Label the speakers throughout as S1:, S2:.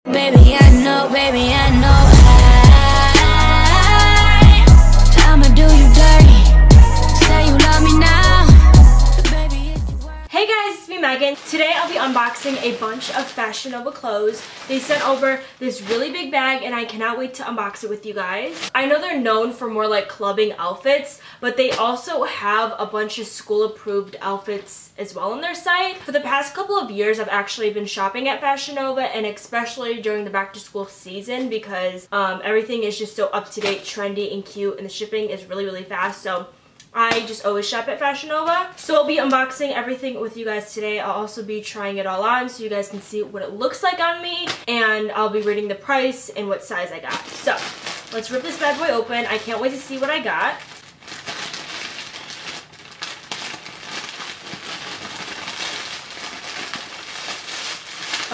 S1: Baby, I know I'ma do you dirty. Say you love me now. Baby, if you were.
S2: Hey guys, it's me Megan. Today I'll be unboxing a bunch of Fashion Nova clothes. They sent over this really big bag and I cannot wait to unbox it with you guys. I know they're known for more like clubbing outfits, but they also have a bunch of school approved outfits as well on their site. For the past couple of years, I've actually been shopping at Fashion Nova, and especially during the back to school season because everything is just so up to date, trendy, and cute, and the shipping is really fast. So I just always shop at Fashion Nova. So I'll be unboxing everything with you guys today. I'll also be trying it all on so you guys can see what it looks like on me, and I'll be reading the price and what size I got. So let's rip this bad boy open. I can't wait to see what I got.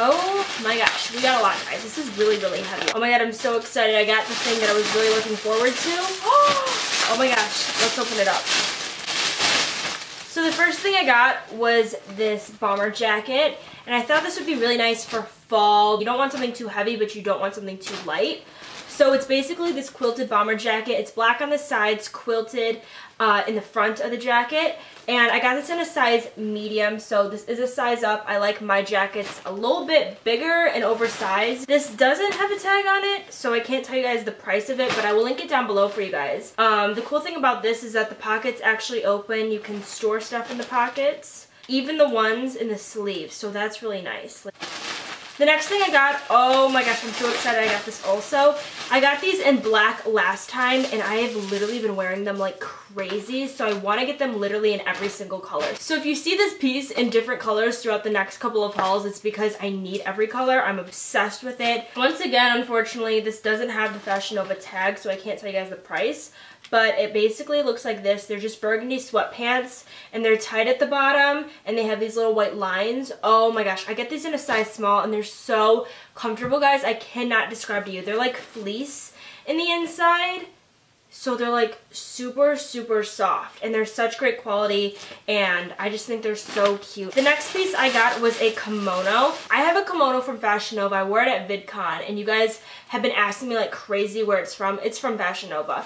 S2: Oh my gosh, we got a lot, guys. This is really heavy. Oh my god, I'm so excited. I got the thing that I was really looking forward to. Oh my gosh, let's open it up. So the first thing I got was this bomber jacket, and I thought this would be really nice for fall. You don't want something too heavy, but you don't want something too light. So it's basically this quilted bomber jacket. It's black on the sides, quilted in the front of the jacket. And I got this in a size medium, so this is a size up. I like my jackets a little bit bigger and oversized. This doesn't have a tag on it, so I can't tell you guys the price of it, but I will link it down below for you guys. The cool thing about this is that the pockets actually open. You can store stuff in the pockets, even the ones in the sleeves, so that's really nice. The next thing I got, oh my gosh, I'm so excited I got this also. I got these in black last time, and I have literally been wearing them like crazy, so I want to get them literally in every single color. So if you see this piece in different colors throughout the next couple of hauls, it's because I need every color. I'm obsessed with it. Once again, unfortunately, this doesn't have the Fashion Nova tag, so I can't tell you guys the price. But it basically looks like this. They're just burgundy sweatpants, and they're tight at the bottom, and they have these little white lines. Oh my gosh, I get these in a size small, and they're so comfortable, guys. I cannot describe to you. They're like fleece in the inside, so they're like super soft, and they're such great quality, and I just think they're so cute. The next piece I got was a kimono. I have a kimono from Fashion Nova. I wore it at VidCon, and you guys have been asking me like crazy where it's from. It's from Fashion Nova.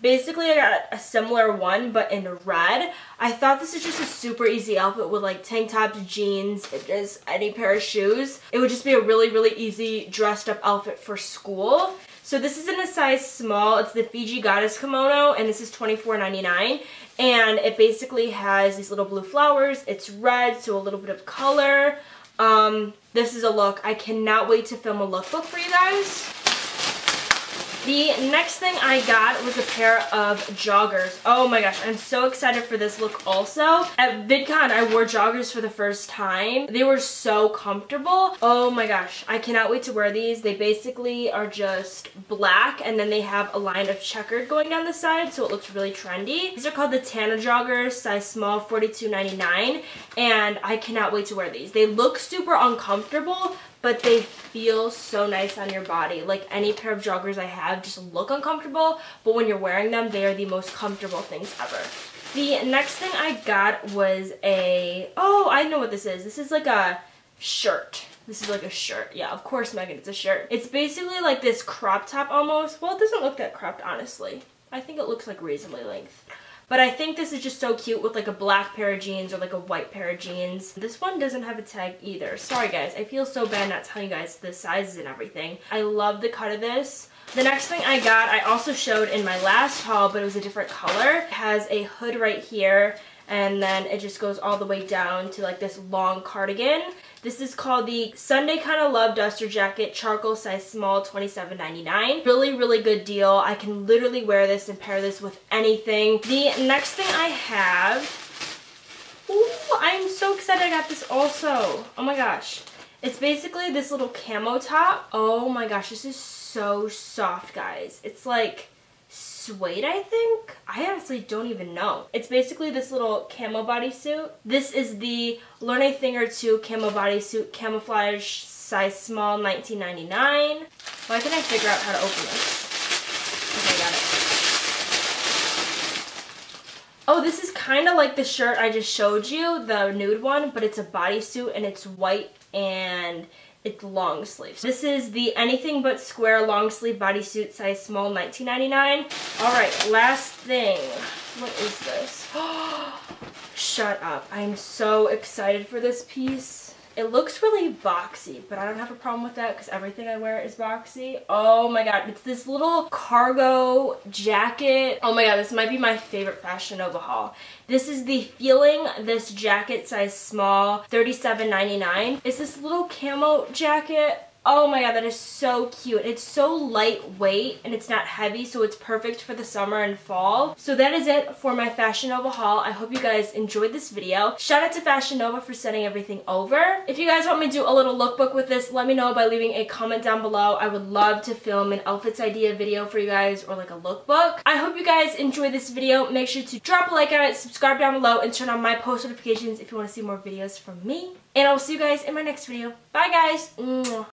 S2: Basically I got a similar one but in red. I thought this is just a super easy outfit with like tank tops, jeans, and just any pair of shoes. It would just be a really easy dressed up outfit for school. So this is in a size small. It's the Fiji Goddess kimono, and this is $24.99. And it basically has these little blue flowers. It's red, so a little bit of color. This is a look. I cannot wait to film a lookbook for you guys. The next thing I got was a pair of joggers. Oh my gosh, I'm so excited for this look also. At VidCon, I wore joggers for the first time. They were so comfortable. Oh my gosh, I cannot wait to wear these. They basically are just black, and then they have a line of checkered going down the side, so it looks really trendy. These are called the Tana joggers, size small, $42.99, and I cannot wait to wear these. They look super uncomfortable, but they feel so nice on your body. Like any pair of joggers I have just look uncomfortable, but when you're wearing them, they are the most comfortable things ever. The next thing I got was oh, I know what this is. This is like a shirt. This is like a shirt. Yeah, of course, Megan, it's a shirt. It's basically like this crop top almost. Well, it doesn't look that cropped, honestly. I think it looks like reasonably length. But I think this is just so cute with like a black pair of jeans or like a white pair of jeans. This one doesn't have a tag either. Sorry guys, I feel so bad not telling you guys the sizes and everything. I love the cut of this. The next thing I got, I also showed in my last haul, but it was a different color. It has a hood right here, and then it just goes all the way down to like this long cardigan. This is called the Sunday Kinda Love Duster Jacket, charcoal size small, $27.99. Really good deal. I can literally wear this and pair this with anything. The next thing I have, ooh, I'm so excited I got this also. Oh my gosh. It's basically this little camo top. Oh my gosh, this is so soft, guys. It's like suede, I think? I honestly don't even know. It's basically this little camo bodysuit. This is the Learn a Thing or Two camo bodysuit, camouflage, size small, $19.99. Why can't I figure out how to open this? Okay, got it. Oh, this is kind of like the shirt I just showed you, the nude one, but it's a bodysuit and it's white and it's long sleeves. This is the Anything But Square long sleeve bodysuit, size small, $19.99. All right, last thing. What is this? Shut up. I'm so excited for this piece. It looks really boxy, but I don't have a problem with that because everything I wear is boxy. Oh my god, it's this little cargo jacket. Oh my god, this might be my favorite Fashion Nova haul. This is the Feeling This Jacket, size small, $37.99. It's this little camo jacket. Oh my god, that is so cute. It's so lightweight and it's not heavy, so it's perfect for the summer and fall. So that is it for my Fashion Nova haul. I hope you guys enjoyed this video. Shout out to Fashion Nova for sending everything over. If you guys want me to do a little lookbook with this, let me know by leaving a comment down below. I would love to film an outfits idea video for you guys, or like a lookbook. I hope you guys enjoyed this video. Make sure to drop a like on it, subscribe down below, and turn on my post notifications if you want to see more videos from me. And I will see you guys in my next video. Bye guys! Mwah.